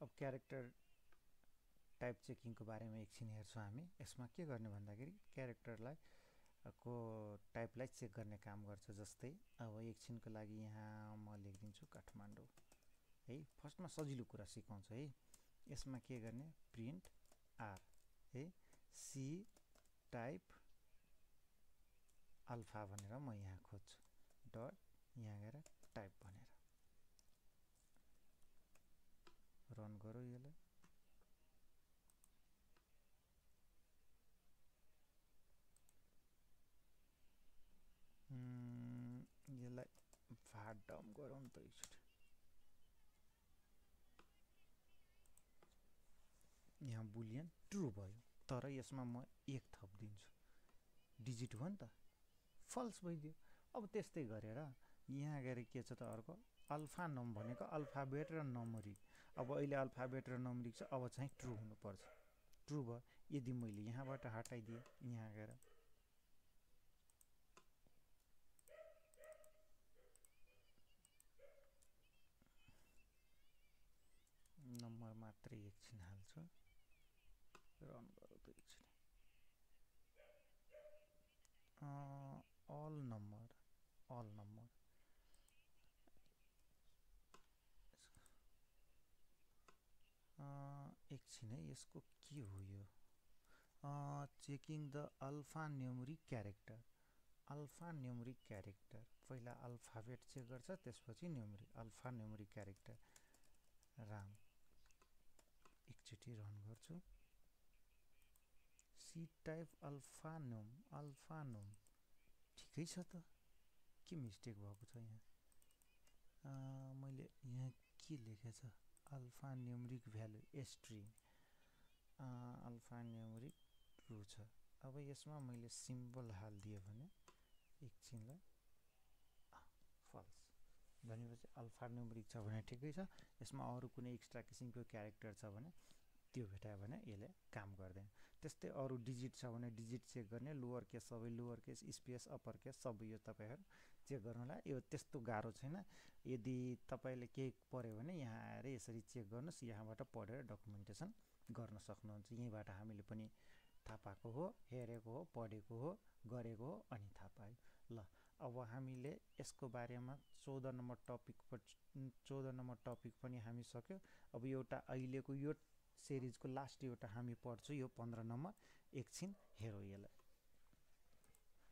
अब character type चेकिङको बारेमा एकछिन हेर्छौँ हामी। यसमा के गर्ने भन्दाखेरि क्यारेक्टरलाई को टाइपलाई चेक गर्ने काम गर्छ। जस्तै अब एकछिनको लागि यहाँ म लेखिदिन्छु काठमाडौँ है। फर्स्टमा सजिलो कुरा सिकाउँछ है। यसमा के गर्ने प्रिन्ट आर है सी टाइप अल्फा भनेर म यहाँ खोज्छु डट यहाँ गएर टाइप भनेर रन गरौँ यसलाई। यसलाई भाडम गरौँ त एकचोटि। यहाँ बुलियन ट्रु भयो तर यसमा म 1 थपिदिन्छु डिजिट हो नि त फल्स भइदियो। अब त्यस्तै गरेर यहाँ गएर के छ त अर्को अल्फा नम भनेको अल्फाबेट र नम्बरिक। अब अहिले अल्फाबेट र नम्बरिक छ अब चाहिँ ट्रु हुनुपर्छ। ट्रु भयो। यदि मैले यहाँबाट हटाइदिएँ यहाँ गएर नम्बर मात्रै एकछिन हाल्छु रन गरौँ त एकछिन। अल नम्बर एकछिन है यसको के हो यो checking the alpha numeric character. Alpha numeric character पहिला अल्फाबेट चेक गर्छ त्यसपछि numeric alpha numeric character Ram एकचोटि रन गर्छु। सी टाइप अल्फा नोम ठिकै छ त के मिस्टेक भएको छ यहाँ मैले यहाँ के लेखेछ alpha numeric value string alpha numeric true छ। अब यसमा मैले सिम्बल हालिदिएँ भने एकछिनलाई फल्स भनेपछि अल्फा न्युमेरिक छ भने ठिकै छ। यसमा अरू कुनै एक्स्ट्रा किसिमको क्यारेक्टर छ भने त्यो भेटायो भने यसले काम गर्दैन। त्यस्तै अरू डिजिट छ भने डिजिट चेक गर्ने लोअर केस सबै lower case space upper case सबै यो तपाईहरु चेक गर्नलाई यो त्यस्तो गाह्रो छैन। यदि तपाईले केही पर्यो भने यहाँ आएर यसरी चेक गर्नुस् यहाँबाट पढेर डकुमेन्टेसन गर्न सक्नुहुन्छ। यहीँबाट हामीले पनि थाहा पाएको हो हेरेको हो पढेको हो गरेको हो अनि थाहा पायो। ल अब हामीले यसको बारेमा 14 नम्बर टपिक पनि हामी सक्यो। अब एउटा अहिलेको यो सिरिजको लास्ट एउटा हामी पढ्छु यो 15 नम्बर एकछिन हेरौँ यसलाई।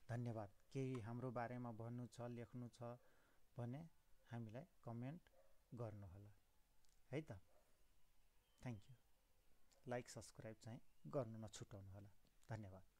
धन्यवाद। केही हाम्रो बारेमा भन्नु छ लेख्नु छ भने हामीलाई कमेन्ट गर्नुहोला है त। Thank you. लाइक सब्स्क्राइब चाहिँ गर्न नछुटाउनु होला। धन्यवाद।